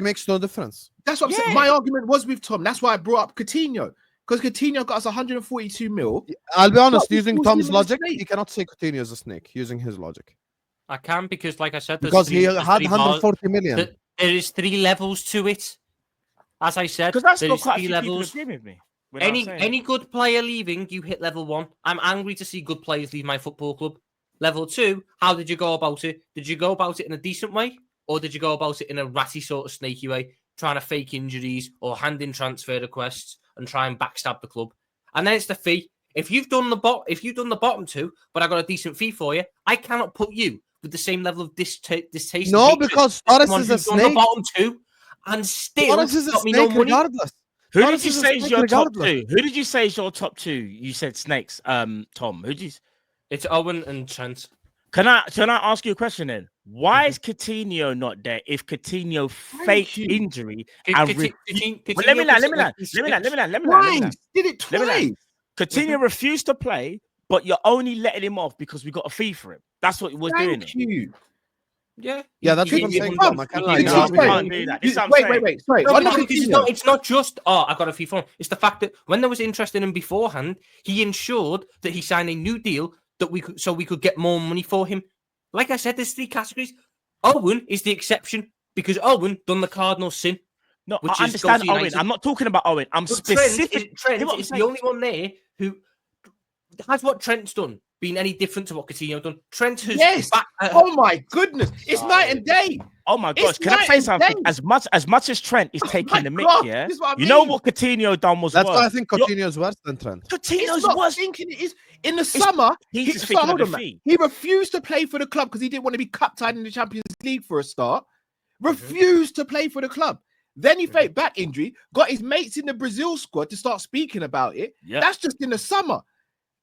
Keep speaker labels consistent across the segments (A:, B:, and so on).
A: makes no difference.
B: That's what I'm saying. My argument was with Tom. That's why I brought up Coutinho. Because Coutinho got us 142 mil.
A: I'll be honest, using Tom's logic, he cannot say Coutinho is a snake, using his logic.
C: I can, because like I said,
A: because he had 140 million.
C: There is 3 levels to it. As I said,
D: because that's
C: there
D: not
C: is
D: quite
C: 3 levels.
D: with me.
C: Any good player leaving, you hit level 1. I'm angry to see good players leave my football club. Level 2, how did you go about it? Did you go about it in a decent way? Or did you go about it in a ratty sort of snaky way, trying to fake injuries or hand in transfer requests and try and backstab the club? And then it's the fee. If you've done the bottom 2, but I got a decent fee for you, I cannot put you with the same level of distaste.
A: No, because Torres is a snake.
C: Done the bottom 2 and still
A: Torres is a
C: got me
A: snake
C: no money.
A: regardless.
D: Who did you say is your top 2? Who did you say is your top 2? You said snakes, Tom. Who did you?
C: It's Owen and Trent.
D: Can I ask you a question then? Why is Coutinho not there if Coutinho faked injury and let me land.
B: Why? Did it twice?
D: Coutinho refused to play, but you're only letting him off because we got a fee for him. That's what he was doing.
C: Yeah,
A: that's what I'm saying.
B: Wait. Sorry.
C: It's not just, I got a fee for him. It's the fact that when there was interest in him beforehand, he ensured that he signed a new deal that we could get more money for him. Like I said, there's 3 categories. Owen is the exception because Owen done the cardinal sin.
D: No, I understand Owen. I'm not talking about Owen. I'm specific.
C: Trent is the only one there who has what Trent's done been any different to what Coutinho done. Trent has
B: oh my goodness, it's night and day.
D: Oh my gosh, can I say something? As much as Trent is taking the mick, yeah, you know what Coutinho done was.
A: That's why I think Coutinho is worse than Trent.
D: Coutinho's worse.
B: Thinking it is in the summer. He refused to play for the club because he didn't want to be cup tied in the Champions League for a start. Refused to play for the club. Then he faked back injury. Got his mates in the Brazil squad to start speaking about it. Yep. That's just in the summer.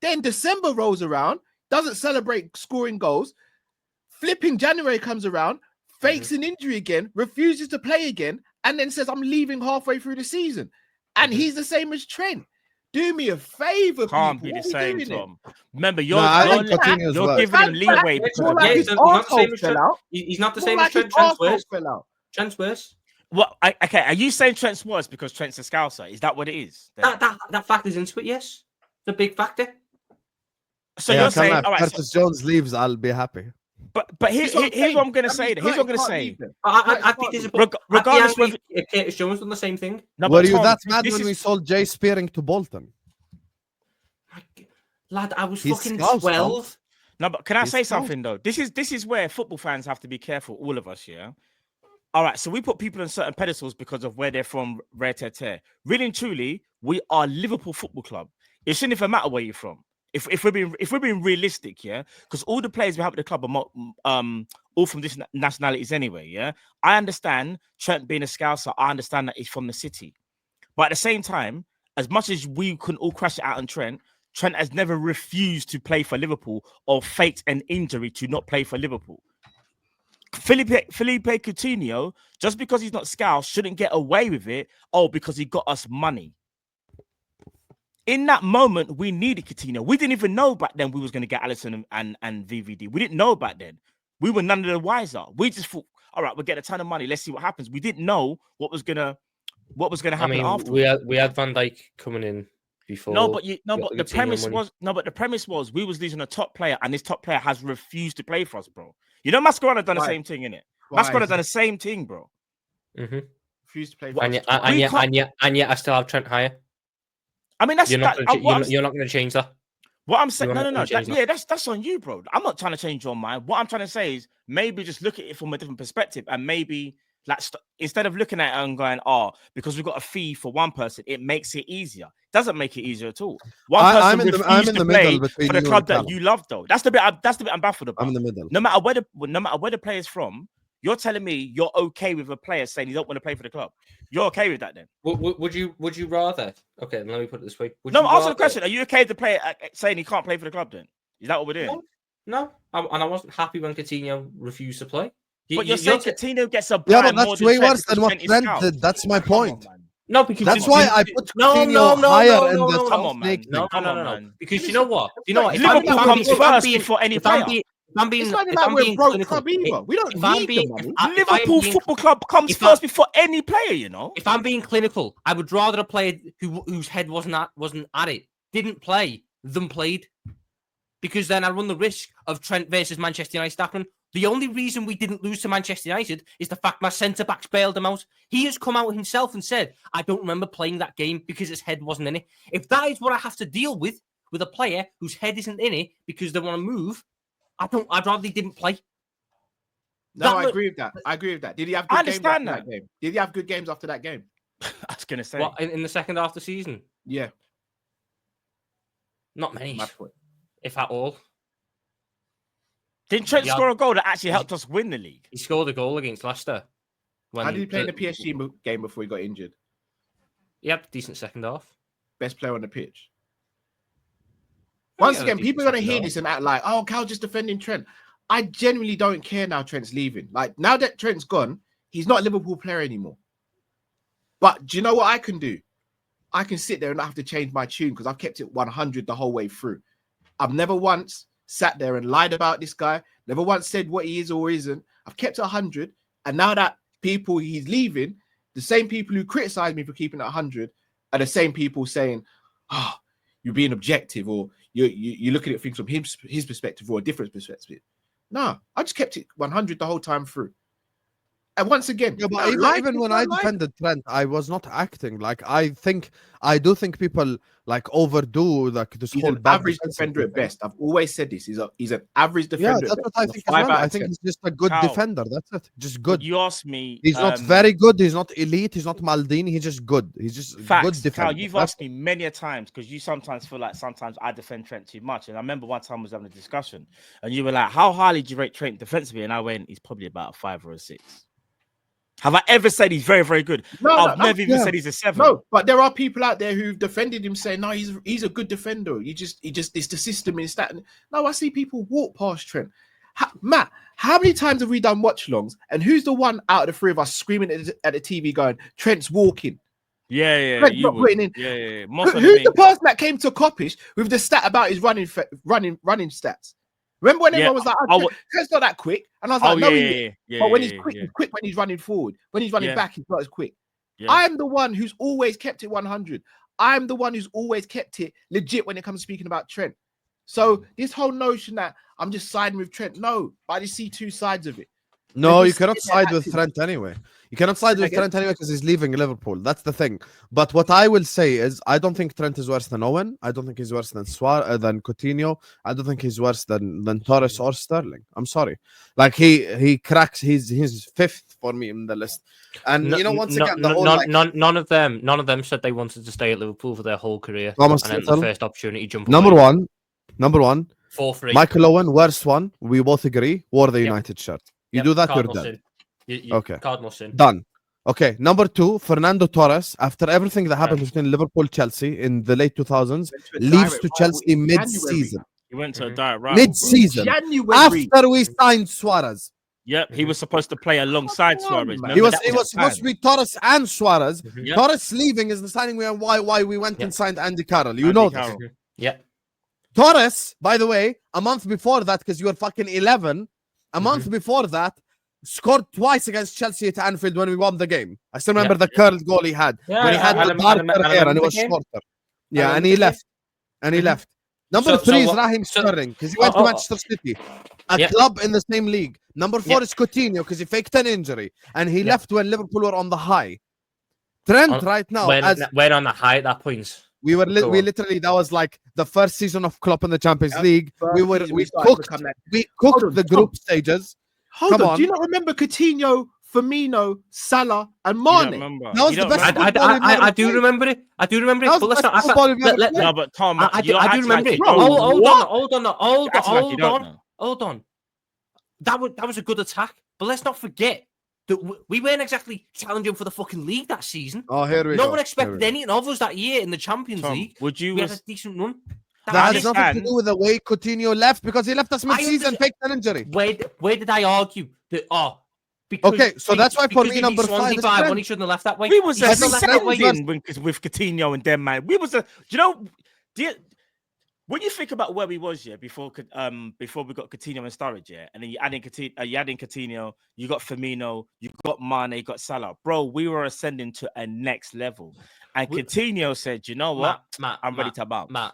B: Then December rolls around, doesn't celebrate scoring goals. Flipping January comes around, fakes an injury again, refuses to play again, and then says, I'm leaving halfway through the season. And he's the same as Trent. Do me a favor.
D: Can't be the same, Tom. Remember, you're giving him leeway.
C: He's not the same as Trent. Trent's worse. Trent's worse.
D: What? Okay, are you saying Trent's worse because Trent's a Scouser? Is that what it is?
C: That factors into it, yes. The big factor.
D: So you're saying, all right,
A: Curtis Jones leaves, I'll be happy.
D: But here's what I'm going to say. Here's what I'm going to say.
C: I'd be disappointed. Regardless of Curtis Jones done the same thing.
A: No, were you that mad when we sold Jay Spearing to Bolton?
C: Lad, I was fucking 12.
D: No, but can I say something though? This is where football fans have to be careful. All of us, yeah. All right, so we put people on certain pedestals because of where they're from, rare tear. Really and truly, we are Liverpool Football Club. It shouldn't even matter where you're from. If we're being realistic, yeah, because all the players we have at the club are all from different nationalities anyway, yeah. I understand Trent being a Scouser. I understand that he's from the city, but at the same time, as much as we can all crash it out on Trent has never refused to play for Liverpool or faked an injury to not play for Liverpool. Felipe Coutinho, just because he's not Scouse, shouldn't get away with it. Oh, because he got us money. In that moment, we needed Coutinho. We didn't even know back then we was going to get Alisson and VVD. We didn't know back then. We were none of the wiser. We just thought, all right, we'll get a ton of money. Let's see what happens. We didn't know what was gonna happen after.
C: We had Van Dijk coming in before.
D: The premise was we was losing a top player, and this top player has refused to play for us, bro. You know, Mascherano done the same thing, innit? Mascherano done the same thing, bro.
B: Refused to play
C: for us. And yet I still have Trent higher.
D: I mean,
C: you're not going to change that.
D: What I'm saying, no. That's on you, bro. I'm not trying to change your mind. What I'm trying to say is maybe just look at it from a different perspective, and maybe instead of looking at it and going, because we've got a fee for one person, it makes it easier. Doesn't make it easier at all. I'm in the middle for the club that you love, though. That's the bit I'm baffled about.
A: I'm in the middle.
D: No matter where the player's from, you're telling me you're okay with a player saying he don't want to play for the club. You're okay with that then?
C: Would you rather? Okay, let me put it this way.
D: Answer the question. Are you okay with the player saying he can't play for the club then? Is that what we're doing?
C: No. And I wasn't happy when Coutinho refused to play.
D: But you're saying Coutinho gets a
A: but that's way worse than what Trent did. That's my point.
C: No, because
A: that's why I put Coutinho higher in the
D: come on, man.
C: No. Because you know what?
D: Liverpool comes first before any player.
C: being,
B: it's not
C: if
B: like
C: I'm
B: we're
C: being
B: broke
C: clinical,
B: club either. We don't
C: if I'm
B: need
C: being,
B: the money.
D: Liverpool Football Club comes first before any player, you know.
C: If I'm being clinical, I would rather a player whose head wasn't at it, didn't play, than played. Because then I run the risk of Trent versus Manchester United happening. The only reason we didn't lose to Manchester United is the fact my centre-backs bailed him out. He has come out himself and said, I don't remember playing that game because his head wasn't in it. If that is what I have to deal with a player whose head isn't in it because they want to move, I'd rather he didn't play.
B: No, I agree with that. I agree with that. Did he have good games after that game? Did he have good games after that game?
D: I was going to say.
C: What, in the second half of the season?
B: Yeah.
C: Not many.
B: My point.
C: If at all.
D: Didn't Trent score a goal that actually helped us win the league?
C: He scored a goal against Leicester.
B: How did he play in the PSG game before he got injured?
C: He had a decent second half.
B: Best player on the pitch. Once again, people are going to hear this and act like, oh, Cal just defending Trent. I genuinely don't care now Trent's leaving. Like, now that Trent's gone, he's not a Liverpool player anymore. But do you know what I can do? I can sit there and not have to change my tune because I've kept it 100 the whole way through. I've never once sat there and lied about this guy. Never once said what he is or isn't. I've kept it 100. And now that he's leaving, the same people who criticize me for keeping it 100 are the same people saying, oh, you're being objective or you're looking at things from his perspective or a different perspective. No, I just kept it 100 the whole time through. And once again,
A: yeah, but even when I defended Trent, I was not acting like I do think people like overdo like this
B: he's
A: whole
B: an average defender at best. I've always said this. He's an average defender.
A: Yeah, that's what I think as well. I think he's just a good defender. That's it. Just good.
D: You asked me.
A: He's not very good. He's not elite. He's not Maldini. He's just good. He's just good defender.
D: Cal, you've asked me many a times because you sometimes feel like sometimes I defend Trent too much. And I remember one time I was having a discussion and you were like, how highly do you rate Trent defensively? And I went, he's probably about a 5 or a 6. Have I ever said he's very, very good? No, I've never even said he's a 7.
B: No, but there are people out there who've defended him saying, no, he's a good defender. It's the system is that. No, I see people walk past Trent. Matt, how many times have we done watch-alongs? And who's the one out of the three of us screaming at the TV going, Trent's walking?
D: Yeah,
B: Trent's not putting in.
D: Yeah.
B: Who's the person that came to Coppish with the stat about his running stats? Remember when everyone was like, Trent's not that quick? And I was like, no, but when he's quick, he's quick when he's running forward. When he's running back, he's not as quick. Yeah. I'm the one who's always kept it 100. I'm the one who's always kept it legit when it comes to speaking about Trent. So this whole notion that I'm just siding with Trent, no, I just see two sides of it.
A: No, you cannot side with Trent anyway. You cannot side with Trent anyway because he's leaving Liverpool. That's the thing. But what I will say is, I don't think Trent is worse than Owen. I don't think he's worse than than Coutinho. I don't think he's worse than Torres or Sterling. I'm sorry. Like he cracks. He's 5th for me in the list. And once again,
C: none of them said they wanted to stay at Liverpool for their whole career.
A: Thomas
C: and then the first opportunity jump.
A: Number one.
C: 4-3.
A: Michael Owen, worst one. We both agree. Wore the United shirt. You do that, you're dead. Okay.
C: Cardinal sin.
A: Done. Okay. Number 2, Fernando Torres. After everything that happened between Liverpool Chelsea in the late 2000s, leaves to Chelsea mid-season.
D: He went to a direct rival.
A: Mid-season. After we signed Suarez.
D: Yep, he was supposed to play alongside Suarez.
A: He was supposed to be Torres and Suarez. Yep. Torres leaving is the signing why we went and signed Andy Carroll. You know this.
C: Yeah.
A: Torres, by the way, a month before that, because you were fucking 11, a month before that, scored twice against Chelsea at Anfield when we won the game. I still remember the curled goal he had when he had the darker hair and it was shorter. Yeah, and he left. Number 3 is Raheem Sterling because he went to Manchester City, a club in the same league. Number 4 is
C: Coutinho
A: because he faked an injury and he left when Liverpool were on the high. Trent right now,
C: we're on the high at that point.
A: We literally, that was like the first season of Klopp in the Champions League. We cooked the group stages.
B: Hold on. Do you not remember Coutinho, Firmino, Salah, and Mane?
A: That was the best.
C: I do remember it. But let's not.
D: No, but Tom,
C: I do remember it. Hold on. That was a good attack. But let's not forget that we weren't exactly challenging for the fucking league that season.
A: Oh, here we go.
C: No one expected anything of us that year in the Champions League.
D: We
C: had a decent run.
A: That has nothing to do with the way Coutinho left because he left us mid-season, faked an injury.
C: Where did I argue that?
A: Okay, so that's why for me number 5 is Trent.
C: When he shouldn't have left that way.
D: We was a with Coutinho and them, man. We was a. When you think about where we was, before we got Coutinho and Sturridge, and then you add in Coutinho, you got Firmino, you got Mane, you got Salah, bro. We were ascending to a next level, and Coutinho said, "You know what? I'm ready to bounce."
C: Matt,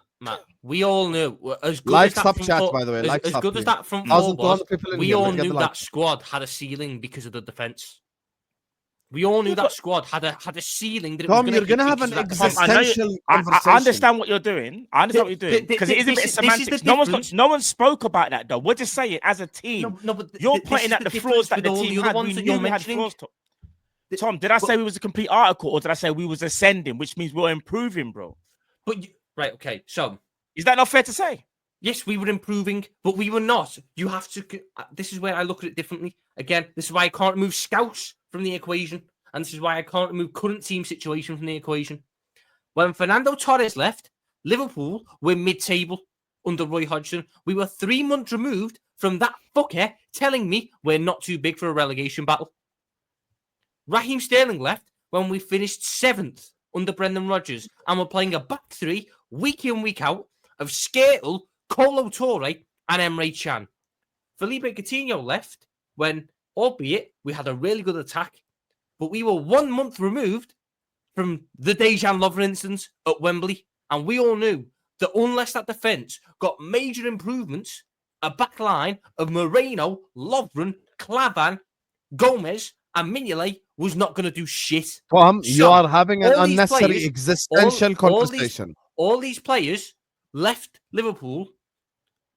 C: we all knew as good
A: like
C: as that
A: chat, by the way,
C: as good as that front four was. We all knew that squad had a ceiling because of the defense. We all knew that squad had a ceiling. That
A: Tom, you're gonna have an existential conversation.
D: I understand what you're doing. I understand what you're doing because it is a bit of semantics. No one spoke about that though. We're just saying as a team.
C: No, but
D: you're pointing at the flaws that the team had. We knew we had flaws. Tom, did I say we was a complete article, or did I say we was ascending, which means we're improving, bro?
C: Right, okay. So
D: is that not fair to say?
C: Yes, we were improving, but we were not. You have to. This is where I look at it differently. Again, this is why I can't remove scouts from the equation, and this is why I can't remove current team situation from the equation. When Fernando Torres left, Liverpool were mid-table under Roy Hodgson. We were 3 months removed from that fucker telling me we're not too big for a relegation battle. Raheem Sterling left when we finished 7th under Brendan Rodgers, and we're playing a back three week in, week out of Skrtel, Kolo Touré, and Emre Can. Felipe Coutinho left when, albeit we had a really good attack, but we were 1 month removed from the Dejan Lovren instance at Wembley, and we all knew that unless that defence got major improvements, a back line of Moreno, Lovren, Klavan, Gomez, and Mignolet was not going to do shit.
A: Tom, you are having an unnecessary existential conversation.
C: All these players left Liverpool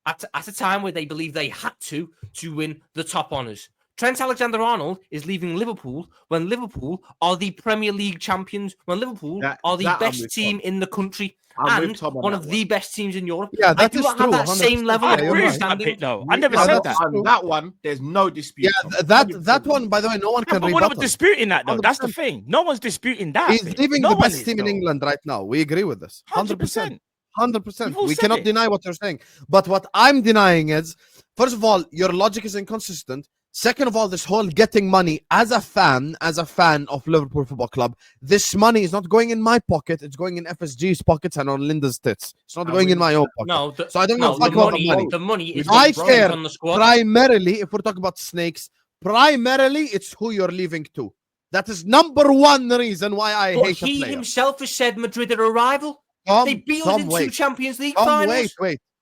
C: at a time where they believed they had to win the top honours. Trent Alexander-Arnold is leaving Liverpool when Liverpool are the Premier League champions, when Liverpool are the best team in the country and one of the best teams in Europe.
A: Yeah, that is true.
C: That same level of
D: understanding. I never said that.
B: That one, there's no dispute.
A: Yeah, that one, by the way, no one can rebut.
D: We're not disputing that, though. 100%. That's the thing. No one's disputing that.
A: He's leaving the best team in England right now. We agree with this. 100%. 100%. We cannot deny what you're saying. But what I'm denying is, first of all, your logic is inconsistent. Second of all, this whole getting money as a fan of Liverpool Football Club, this money is not going in my pocket. It's going in FSG's pockets and on Linda's tits. It's not going in my own pocket.
C: No,
A: so I don't know about the money.
C: The money is
A: I care
C: on the squad.
A: Primarily, if we're talking about snakes, primarily it's who you're leaving to. That is number one reason why I hate a player.
C: He himself has said Madrid are a rival. They beat us in 2 Champions League finals.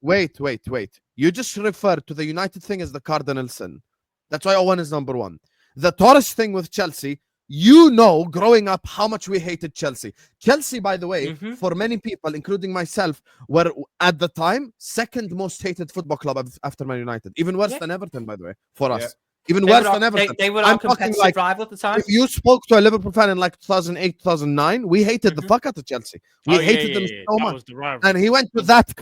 A: Wait. You just referred to the United thing as the cardinal sin. That's why Owen is number one. The Torres thing with Chelsea, you know, growing up, how much we hated Chelsea. Chelsea, by the way, for many people, including myself, were at the time second most hated football club after Man United. Even worse than Everton, by the way, for us. Even worse than Everton.
C: They were our competitive rival at the time.
A: If you spoke to a Liverpool fan in like 2008, 2009, we hated the fuck out of Chelsea. We hated them so much. And he went to that